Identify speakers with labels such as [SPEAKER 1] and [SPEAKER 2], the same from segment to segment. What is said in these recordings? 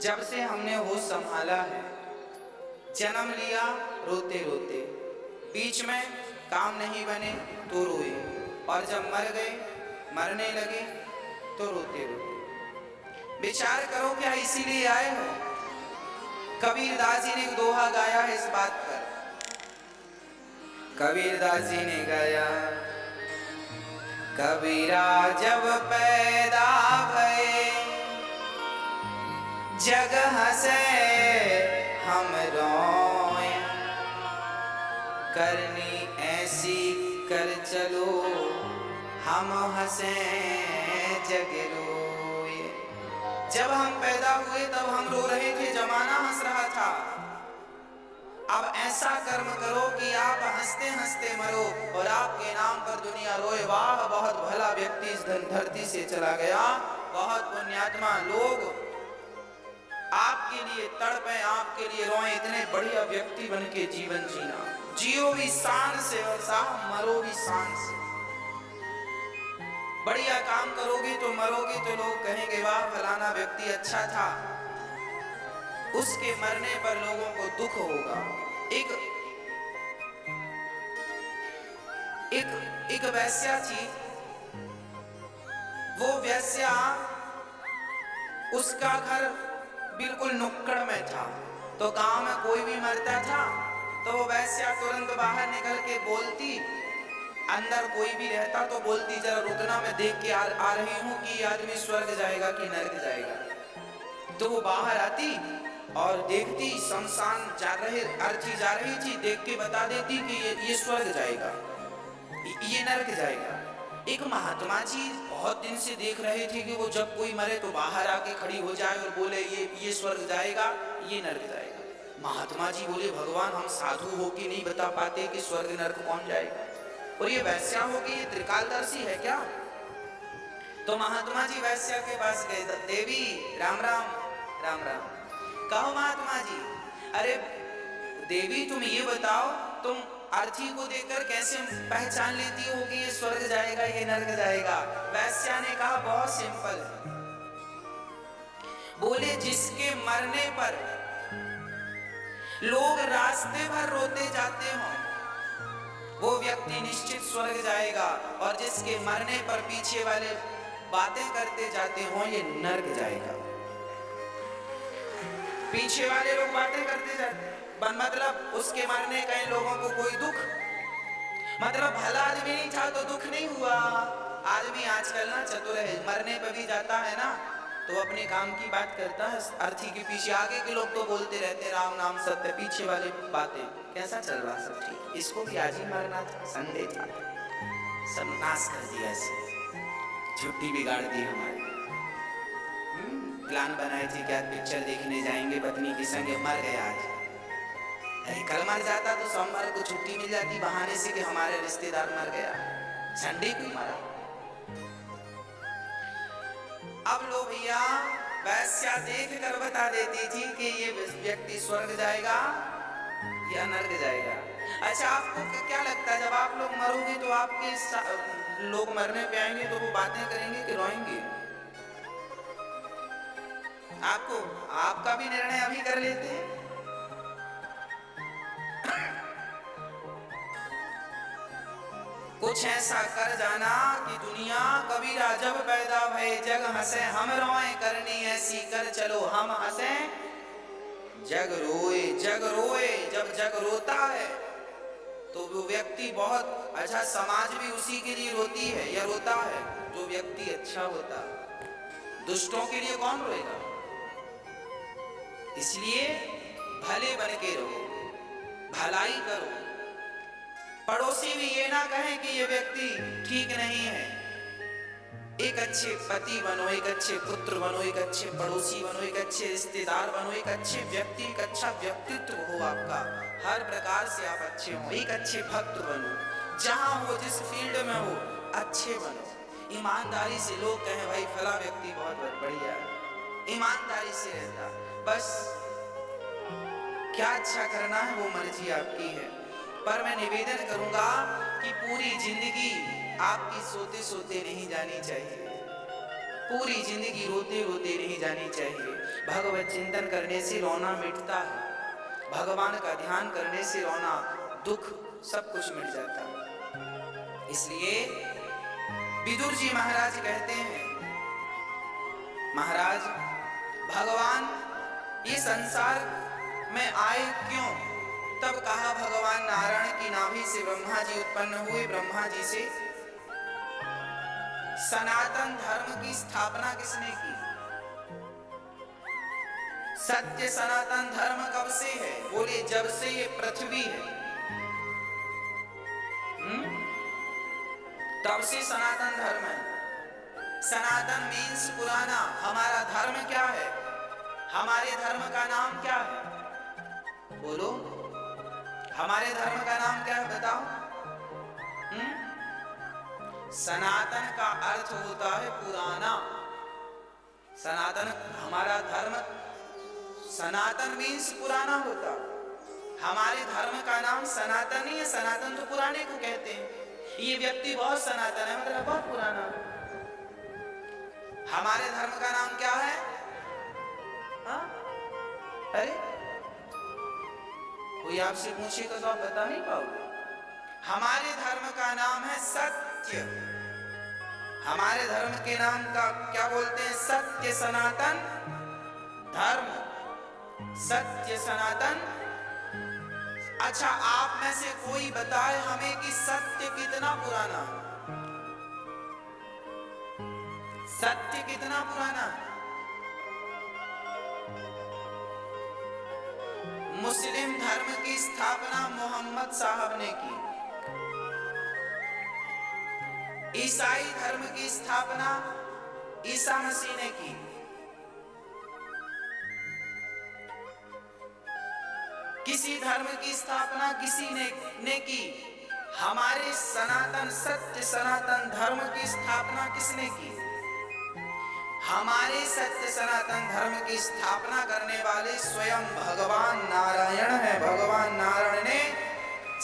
[SPEAKER 1] जब से हमने होश संभाला है, जन्म लिया रोते रोते, बीच में काम नहीं बने तो रोए, और जब मर गए, मरने लगे तो रोते रोते। विचार करो, क्या इसीलिए आए हो? कबीरदास जी ने एक दोहा गाया है इस बात पर। कबीरदास जी ने गाया, कबीरा जब पैदा भये, जग हंसे हम रोए, करनी ऐसी कर चलो, हम हंसे जग रोए। जब हम पैदा हुए तब हम रो रहे थे, जमाना हंस रहा था। अब ऐसा कर्म करो कि आप हंसते हंसते मरो और आपके नाम पर दुनिया रोए। वाह, बहुत भला व्यक्ति इस धरती से चला गया, बहुत पुण्यात्मा लोग आपके लिए तड़पे, आपके लिए रोए। इतने बढ़िया व्यक्ति बन के जीवन जीना, जियो भी शान से और साहब मरो भी शान से। बढ़िया काम करोगे तो मरोगे तो लोग कहेंगे वाह फलाना व्यक्ति अच्छा था, उसके मरने पर लोगों को दुख होगा। एक वैश्या थी, वो वैश्या, उसका घर बिल्कुल नुक्कड़ में था, तो गांव में कोई भी मरता था तो वो वैश्या तुरंत बाहर निकल के बोलती, अंदर कोई भी रहता तो बोलती जरा रुकना, मैं देख के आ रही हूँ कि आदमी स्वर्ग जाएगा कि नरक जाएगा। तो वो बाहर आती और देखती शमशान जा रहे, अर्थी जा रही थी, देख के बता देती कि ये स्वर्ग जाएगा, ये नरक जाएगा। एक महात्मा जी बहुत दिन से देख रहे थे कि वो जब कोई मरे तो बाहर आके खड़ी हो जाए और बोले ये स्वर्ग जाएगा, ये नरक जाएगा। महात्मा जी बोले भगवान, हम साधु हो के नहीं बता पाते कि स्वर्ग नरक कौन जाएगा, और ये वैश्या हो कि ये त्रिकालदर्शी है क्या? तो महात्मा जी वैश्या के पास गए, देवी राम राम राम राम। कहो महात्मा जी, अरे देवी तुम ये बताओ, तुम अर्थी को देखकर कैसे पहचान लेती हो कि ये स्वर्ग जाएगा ये नरक जाएगा? वैश्या ने कहा बहुत सिंपल है। बोले जिसके मरने पर लोग रास्ते भर रोते जाते हो वो व्यक्ति निश्चित स्वर्ग जाएगा, और जिसके मरने पर पीछे वाले बातें करते जाते हो ये नरक जाएगा। पीछे वाले लोग बातें करते जाते, मतलब उसके मरने का इन लोगों को कोई दुख, मतलब भला आदमी नहीं था तो दुख नहीं हुआ। आदमी आजकल ना चतुर है, मरने पर भी जाता है ना तो अपने काम की बात करता है, अर्थी के पीछे आगे के लोग तो बोलते रहते राम नाम सत्य, पीछे वाले बातें कैसा चल रहा सब ठीक, इसको भी आज ही मरना था, संडे था, सब नाश कर दिया, इसे छुट्टी बिगाड़ दी हमारी। प्लान बनाए थे क्या पिक्चर देखने जाएंगे पत्नी के संग, मर गया आज। अरे कल मर जाता तो सोमवार को छुट्टी मिल जाती बहाने से कि हमारे रिश्तेदार मर गया, संडे को मरा। अब लो भैया, वैश्या देख कर बता देती थी कि ये व्यक्ति स्वर्ग जाएगा या नरक जाएगा। अच्छा आपको क्या लगता है, जब आप लोग मरोगे तो आपके लोग मरने पे आएंगे तो वो बातें करेंगे कि रोएंगे? आपको आपका भी निर्णय अभी कर लेते हैं। कुछ ऐसा कर जाना कि दुनिया कबीरा जब पैदा भये, जग हंसे हम रोए, करनी ऐसी कर चलो हम हंसे जग रोए। जग रोए, जब जग रोता है तो वो व्यक्ति बहुत अच्छा, समाज भी उसी के लिए रोती है या रोता है जो व्यक्ति अच्छा होता। दुष्टों के लिए कौन रोएगा? इसलिए भले बन के रहो, भलाई करो। पड़ोसी भी ये ना कहें कि ये व्यक्ति ठीक नहीं है। एक अच्छे पति बनो, एक अच्छे पुत्र बनो, एक अच्छे पड़ोसी बनो, एक अच्छे रिश्तेदार बनो, एक अच्छे व्यक्ति, एक अच्छा व्यक्तित्व हो आपका, हर प्रकार से आप अच्छे हो। एक अच्छे भक्त बनो, जहां हो जिस फील्ड में हो अच्छे बनो। ईमानदारी से लोग कहें भाई फला व्यक्ति बहुत बढ़िया है, ईमानदारी से रहता। बस क्या अच्छा करना है वो मर्जी आपकी है, पर मैं निवेदन करूंगा कि पूरी जिंदगी आपकी सोते सोते नहीं जानी चाहिए। पूरी जिंदगी रोते रोते नहीं जानी चाहिए। भगवत चिंतन करने से रोना मिटता है, भगवान का ध्यान करने से रोना, दुख सब कुछ मिट जाता है। इसलिए विदुर जी महाराज कहते हैं, महाराज भगवान ये संसार में आए क्यों? तब कहा भगवान नारायण की नाभि से ब्रह्मा जी उत्पन्न हुए। ब्रह्मा जी से सनातन धर्म की स्थापना किसने की? सत्य सनातन धर्म कब से है? बोले जब से ये पृथ्वी है, तब से सनातन धर्म है। सनातन मीन्स पुराना। हमारा धर्म क्या है? हमारे धर्म का नाम क्या है? बोलो, हमारे धर्म का नाम क्या है? बताओ। सनातन का अर्थ होता है पुराना। सनातन, हमारा धर्म सनातन मीन्स पुराना होता। हमारे धर्म का नाम सनातन ही है। सनातन तो पुराने को कहते हैं। ये व्यक्ति बहुत सनातन है, मतलब बहुत पुराना। हमारे धर्म का नाम क्या है? हाँ? अरे कोई आपसे पूछेगा तो आप बता नहीं पाओगे। हमारे धर्म का नाम है सत्य। हमारे धर्म के नाम का क्या बोलते हैं? सत्य सनातन धर्म, सत्य सनातन। अच्छा, आप में से कोई बताए हमें कि सत्य कितना पुराना है? सत्य कितना पुराना है? मुस्लिम धर्म की स्थापना मोहम्मद साहब ने की। ईसाई धर्म की स्थापना ईसा मसीह ने की। किसी धर्म की स्थापना किसी ने की। हमारे सनातन सत्य सनातन धर्म की स्थापना किसने की? हमारे सत्य सनातन धर्म की स्थापना करने वाले स्वयं भगवान नारायण है। भगवान नारायण ने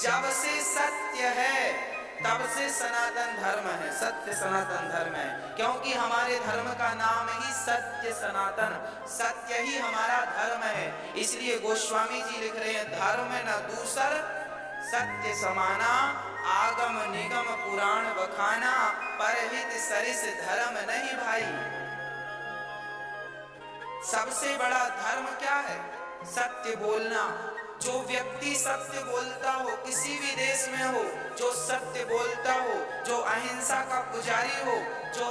[SPEAKER 1] जब से सत्य है तब से सनातन धर्म है, सत्य सनातन धर्म है। क्योंकि हमारे धर्म का नाम ही सत्य सनातन, सत्य ही हमारा धर्म है। इसलिए गोस्वामी जी लिख रहे हैं, धर्म न दूसर सत्य समाना, आगम निगम पुराण बखाना, परहित सरिस धर्म नहीं भाई। सबसे बड़ा धर्म क्या है? सत्य बोलना। जो व्यक्ति सत्य बोलता हो, किसी भी देश में हो, जो सत्य बोलता हो, जो अहिंसा का पुजारी हो, जो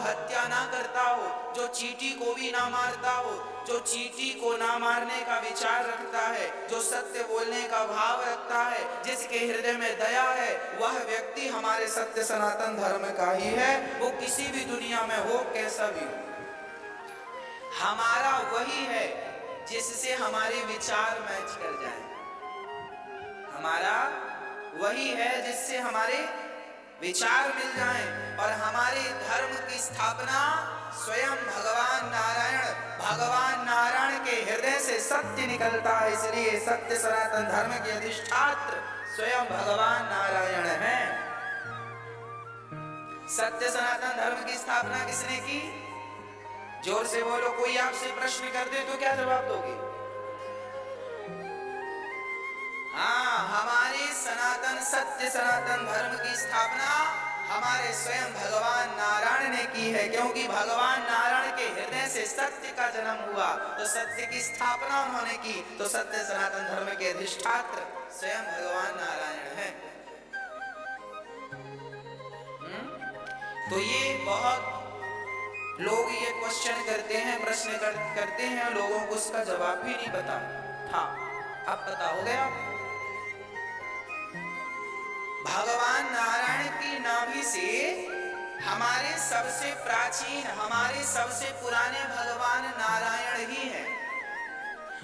[SPEAKER 1] हत्या ना करता हो, जो चींटी को भी ना मारता हो, जो चींटी को ना मारने का विचार रखता है, जो सत्य बोलने का भाव रखता है, जिसके हृदय में दया है, वह व्यक्ति हमारे सत्य सनातन धर्म का ही है। वो किसी भी दुनिया में हो, कैसा भी हो। हमारा वही है जिससे हमारे विचार मैच कर जाए। हमारा वही है जिससे हमारे विचार मिल जाएं। और हमारे धर्म की स्थापना स्वयं भगवान नारायण के हृदय से सत्य निकलता है। इसलिए सत्य सनातन धर्म के अधिष्ठात्र स्वयं भगवान नारायण हैं। सत्य सनातन धर्म की स्थापना किसने की? जोर से बोलो। कोई आपसे प्रश्न कर दे तो क्या जवाब दोगे? हाँ, हमारे सनातन सत्य सनातन धर्म की स्थापना हमारे स्वयं भगवान नारायण ने की है। क्योंकि भगवान नारायण के हृदय से सत्य का जन्म हुआ, तो सत्य की स्थापना उन्होंने की। तो सत्य सनातन धर्म के अधिष्ठात्र स्वयं भगवान नारायण हैं। तो ये बहुत लोग ये क्वेश्चन करते हैं, प्रश्न करते हैं, लोगों को उसका जवाब भी नहीं पता। हाँ, अब पता हो गया। भगवान नारायण की नाभि से हमारे सबसे प्राचीन, हमारे सबसे पुराने भगवान नारायण ही हैं।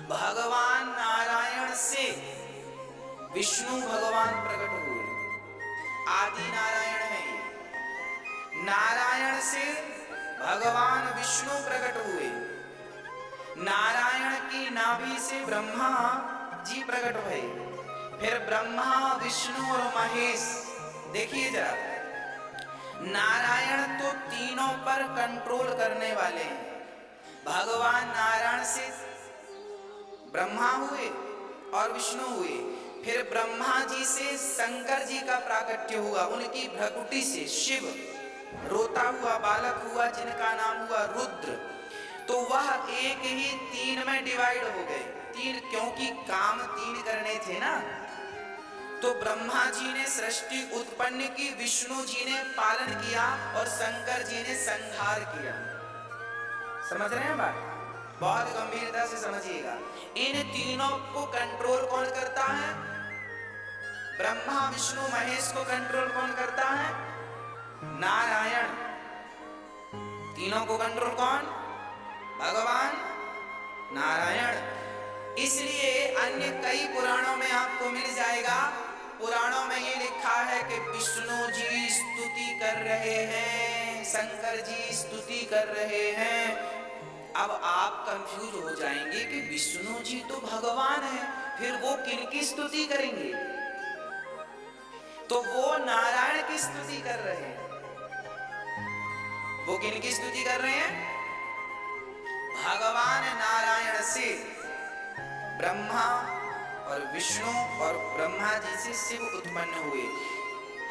[SPEAKER 1] भगवान नारायण से विष्णु भगवान प्रकट हुए, आदि नारायण है ये। नारायण से भगवान विष्णु प्रकट हुए। नारायण की नाभि से ब्रह्मा जी प्रकट हुए। फिर ब्रह्मा विष्णु और महेश, देखिए जरा, नारायण तो तीनों पर कंट्रोल करने वाले हैं। भगवान नारायण से ब्रह्मा हुए और विष्णु हुए, फिर ब्रह्मा जी से शंकर जी का प्राकट्य हुआ, उनकी भ्रकुटी से शिव, रोता हुआ बालक हुआ जिनका नाम हुआ रुद्र। तो वह एक ही तीन में डिवाइड हो गए। तीन क्योंकि काम तीन करने थे ना। तो ब्रह्मा जी ने सृष्टि उत्पन्न की, विष्णु जी ने पालन किया और शंकर जी ने संहार किया। समझ रहे हैं बात? बहुत गंभीरता से समझिएगा। इन तीनों को कंट्रोल कौन करता है? ब्रह्मा विष्णु महेश को कंट्रोल कौन करता है? नारायण। तीनों को कंट्रोल कौन? भगवान नारायण। इसलिए अन्य कई पुराणों में आपको मिल जाएगा, पुराणों में ये लिखा है कि विष्णु जी स्तुति कर रहे हैं, शंकर जी स्तुति कर रहे हैं। अब आप कंफ्यूज हो जाएंगे कि विष्णु जी तो भगवान है, फिर वो किनकी स्तुति करेंगे? तो वो नारायण की स्तुति कर रहे हैं। वो किनकी स्तुति कर रहे हैं? भगवान नारायण से ब्रह्मा और विष्णु और ब्रह्मा जी से शिव उत्पन्न हुए।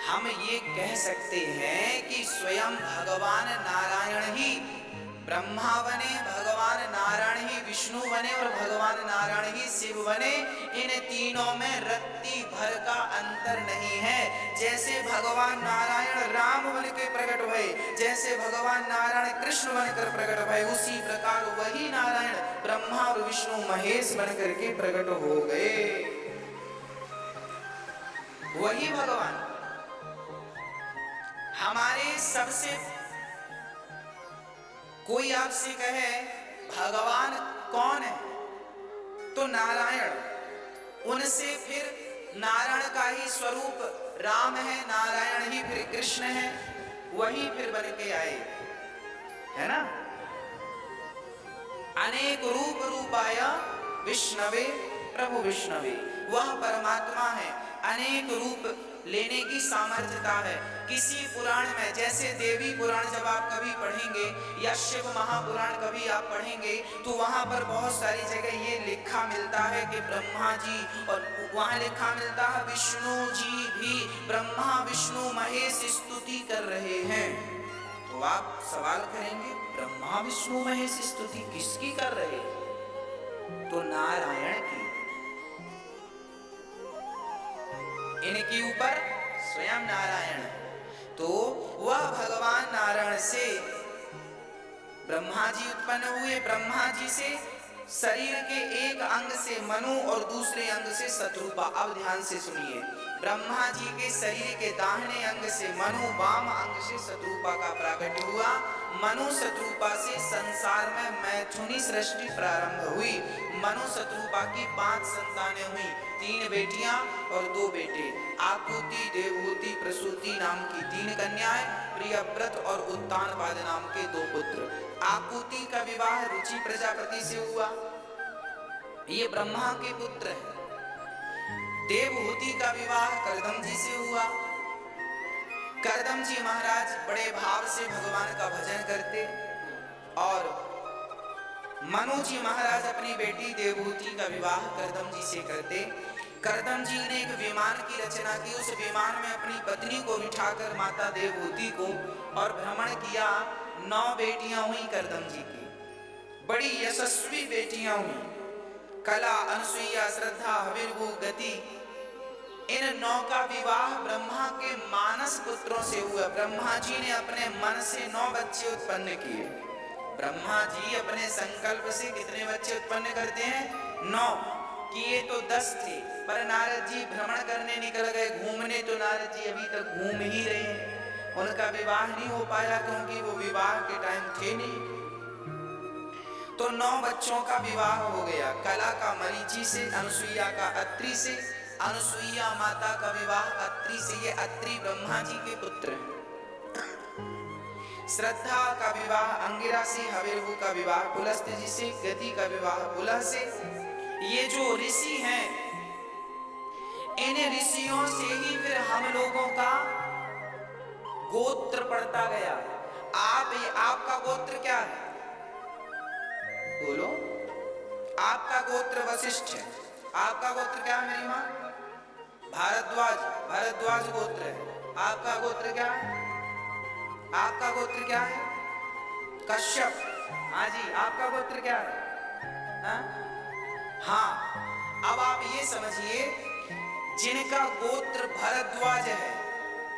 [SPEAKER 1] हम ये कह सकते हैं कि स्वयं भगवान नारायण ही ब्रह्मा बने, भगवान नारायण ही विष्णु बने और भगवान नारायण ही शिव बने। इन तीनों में रत्ती भर का अंतर नहीं है। जैसे भगवान नारायण राम बन के प्रकट हुए, जैसे भगवान नारायण कृष्ण बनकर प्रकट हुए, उसी प्रकार वही नारायण ब्रह्मा और विष्णु महेश बनकर के प्रकट हो गए। वही भगवान। हमारे सबसे कोई आपसे कहे भगवान कौन है, तो नारायण। उनसे फिर नारायण का ही स्वरूप राम है, नारायण ही फिर कृष्ण है, वही फिर बन के आए, है ना। अनेक रूप रूपाय विष्णवे प्रभु विष्णवे, वह परमात्मा है। अनेक रूप लेने की सामर्थ्यता है। किसी पुराण में, जैसे देवी पुराण जब आप कभी पढ़ेंगे या शिव महापुराण कभी आप पढ़ेंगे, तो वहां पर बहुत सारी जगह ये लिखा मिलता है कि ब्रह्मा जी, और वहां लिखा मिलता है विष्णु जी भी ब्रह्मा विष्णु महेश स्तुति कर रहे हैं। तो आप सवाल करेंगे ब्रह्मा विष्णु महेश स्तुति किसकी कर रहे? तो नारायण की। इनके ऊपर स्वयं नारायण। तो वह भगवान नारायण से ब्रह्मा जी उत्पन्न हुए। ब्रह्मा जी से शरीर के एक अंग से मनु और दूसरे अंग से शत्रुपा। अब ध्यान से सुनिए, ब्रह्मा जी के शरीर के दाहिने अंग से मनु, वाम अंग से शत्रुपा का प्राकट्य हुआ। मनु शत्रुपा से संसार में मैथुनी सृष्टि प्रारंभ हुई। मनु शत्रुपा की 5 संतानें हुई, 3 बेटियां और 2 बेटे। आकुति, देवहूति, प्रसूति नाम की 3 कन्याएं, प्रियव्रत और उत्तानपाद नाम के 2 पुत्र। आकुति का विवाह रुचि प्रजापति से हुआ, ये ब्रह्मा के पुत्र हैं। देवहूति का विवाह कर्दम जी से हुआ। कर्दम जी महाराज बड़े भाव से भगवान का भजन करते, और मनु जी महाराज अपनी बेटी देवहूति का विवाह कर्दम जी से करते। कर्दम जी ने एक विमान की रचना की, उस विमान में अपनी पत्नी को बिठाकर माता देवहूति को और भ्रमण किया। 9 बेटियां हुई कर्दम जी की, बड़ी यशस्वी बेटियां हुई। कला, अनुसुईया, श्रद्धा, हविर्भू, गति, इन 9 का विवाह ब्रह्मा के मानस पुत्रों से हुआ। ब्रह्मा जी ने अपने मन से 9 बच्चे उत्पन्न किए। ब्रह्मा जी अपने संकल्प से कितने बच्चे उत्पन्न करते हैं? 9। किए तो 10 थे, पर नारद जी भ्रमण करने निकल गए, घूमने, तो नारद जी अभी तक घूम ही रहे हैं। उनका विवाह नहीं हो पाया क्योंकि वो विवाह के टाइम थे नहीं। तो 9 बच्चों का विवाह हो गया। कला का मरीचि से, अनुसुईया का अत्रि से। अनुसुईया माता का विवाह अत्रि से, ये अत्रि ब्रह्मा जी के पुत्र हैं। श्रद्धा का विवाह अंगिरा से, हविर्भू का विवाह पुलस्त्य जी से, गति का विवाह पुलह से। ये जो ऋषि हैं, इन ऋषियों से ही फिर हम लोगों का गोत्र पढ़ता गया। आपका गोत्र क्या है? बोलो। आपका गोत्र वशिष्ठ है। आपका गोत्र क्या है मेरी माँ? भारद्वाज गोत्र है। आपका गोत्र क्या है? आपका गोत्र क्या है? कश्यप। हाँ जी, आपका गोत्र क्या है? हाँ, अब आप ये समझिए, जिनका गोत्र भरद्वाज है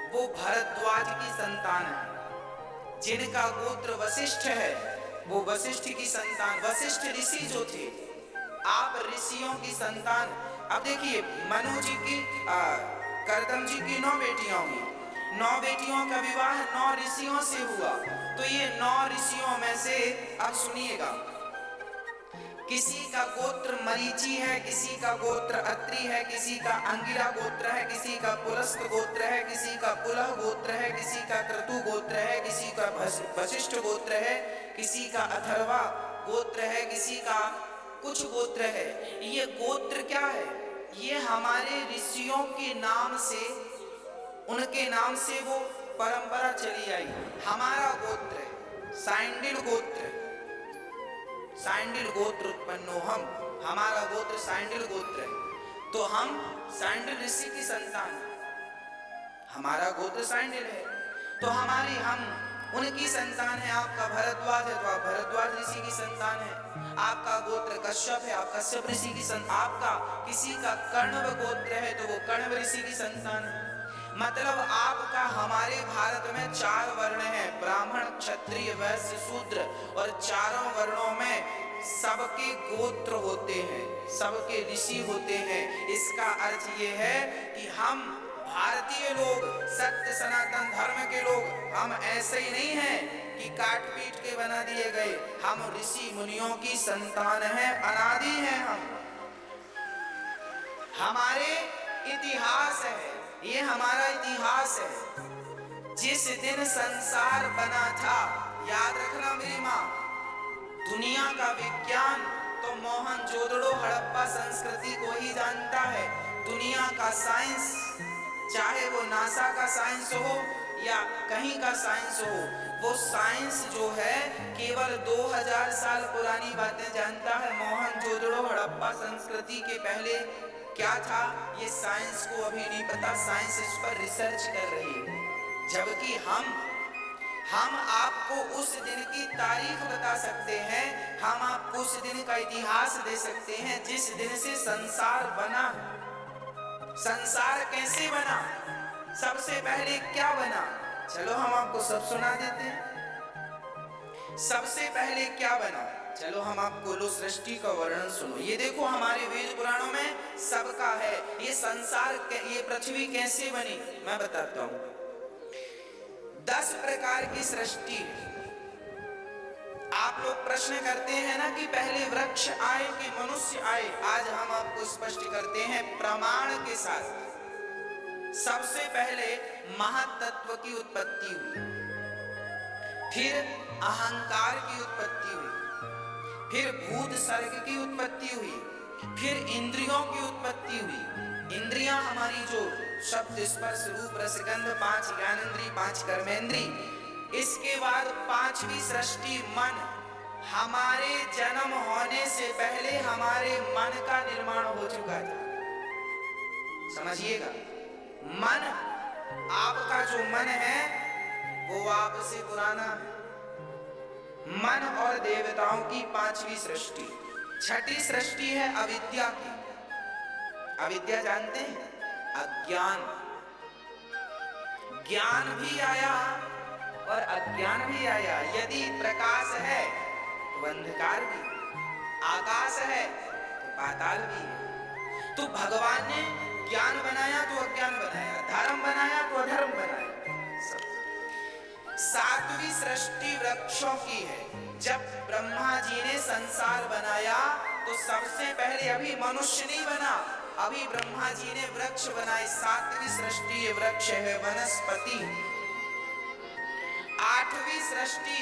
[SPEAKER 1] वो भरद्वाज की संतान है। जिनका गोत्र वशिष्ठ है वो वशिष्ठ की संतान। वशिष्ठ ऋषि जो थे, आप ऋषियों की संतान। अब देखिए, मनु जी की करदम जी की 9 बेटियां हुई। 9 बेटियों का विवाह 9 ऋषियों से हुआ। तो ये 9 ऋषियों में से, अब सुनिएगा, किसी का गोत्र मरीचि है, किसी का गोत्र अत्रि है, किसी का अंगिरा गोत्र है, किसी का पुलस्त गोत्र है, किसी का पुलह गोत्र है, किसी का क्रतु गोत्र है, किसी का वशिष्ठ गोत्र है, किसी का अथर्वा गोत्र है, किसी का कुछ गोत्र है। ये गोत्र क्या है? ये हमारे ऋषियों के नाम से, उनके नाम से वो परंपरा चली आई। हमारा गोत्र है साइंडिल गोत्र। साइंडिल गोत्र उत्पन्नो हम, हमारा गोत्र साइंडिल गोत्र है। तो हम साइंडिल ऋषि की संतान, हमारा गोत्र साइंडिल है, तो हम उनकी संतान है। आपका भरद्वाज है तो आप भरद्वाज ऋषि की संतान है। आपका गोत्र कश्यप है, आप कश्यप ऋषि की संतान। आपका किसी का कर्णव गोत्र है तो वो कर्णव ऋषि की संतान है। मतलब आपका, हमारे भारत में 4 वर्ण हैं, ब्राह्मण क्षत्रिय वैश्य शूद्र, और चारों वर्णों में सबके गोत्र होते हैं, सबके ऋषि होते हैं। इसका अर्थ ये है कि हम भारतीय लोग, सत्य सनातन धर्म के लोग, हम ऐसे ही नहीं हैं कि काट पीट के बना दिए गए। हम ऋषि मुनियों की संतान हैं, अनादि हैं हम। हमारे इतिहास है, ये हमारा इतिहास है। जिस दिन संसार बना था, याद रखना मेरी माँ, दुनिया का विज्ञान तो मोहनजोदड़ो हड़प्पा संस्कृति को ही जानता है। दुनिया का साइंस, चाहे वो नासा का साइंस हो या कहीं का साइंस हो, वो साइंस जो है केवल 2000 साल पुरानी बातें जानता है। मोहनजोदड़ो हड़प्पा संस्कृति के पहले क्या था, ये साइंस को अभी नहीं पता। साइंस इस पर रिसर्च कर रही है। जबकि हम आपको उस दिन की तारीख बता सकते हैं, हम आपको उस दिन का इतिहास दे सकते हैं जिस दिन से संसार बना। संसार कैसे बना, सबसे पहले क्या बना, चलो हम आपको सब सुना देते हैं। सबसे पहले क्या बना, चलो हम आपको लो सृष्टि का वर्णन सुनो। ये देखो, हमारे वेद पुराणों में सबका है। ये संसार, ये पृथ्वी कैसे बनी, मैं बताता हूं। 10 प्रकार की सृष्टि। आप लोग प्रश्न करते हैं ना कि पहले वृक्ष आए कि मनुष्य आए। आज हम आपको स्पष्ट करते हैं प्रमाण के साथ। सबसे पहले महातत्व की उत्पत्ति हुई, फिर अहंकार की उत्पत्ति हुई, फिर भूत सर्ग की उत्पत्ति हुई, फिर इंद्रियों की उत्पत्ति हुई। इंद्रियां हमारी जो शब्द स्पर्श रूप रसगंध, 5 ज्ञानेंद्री, 5 कर्मेंद्री। इसके बाद 5वीं सृष्टि मन। हमारे जन्म होने से पहले हमारे मन का निर्माण हो चुका था। समझिएगा, मन, आपका जो मन है वो आपसे पुराना है। मन और देवताओं की 5वीं सृष्टि। 6ठी सृष्टि है अविद्या की। अविद्या जानते हैं, अज्ञान। ज्ञान भी आया और अज्ञान भी आया। यदि प्रकाश है तो अंधकार भी, आकाश है तो पाताल भी है। तो भगवान ने ज्ञान बनाया तो अज्ञान बनाया, धर्म बनाया तो अधर्म बनाया। 7वीं सृष्टि वृक्षों की है। जब ब्रह्मा जी ने संसार बनाया तो सबसे पहले, अभी मनुष्य नहीं बना, अभी ब्रह्मा जी ने वृक्ष बनाए। 7वीं सृष्टि ये वृक्ष है, वनस्पति। 8वीं सृष्टि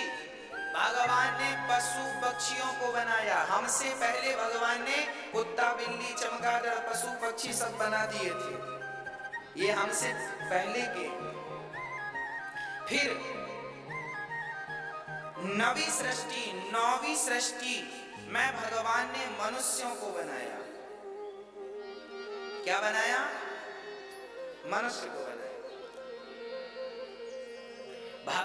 [SPEAKER 1] भगवान ने पशु पक्षियों को बनाया। हमसे पहले भगवान ने कुत्ता, बिल्ली, चमगादड़, पशु पक्षी सब बना दिए थे, ये हमसे पहले के। फिर नौवीं सृष्टि में भगवान ने मनुष्यों को बनाया। क्या बनाया? मनुष्य को बनाया।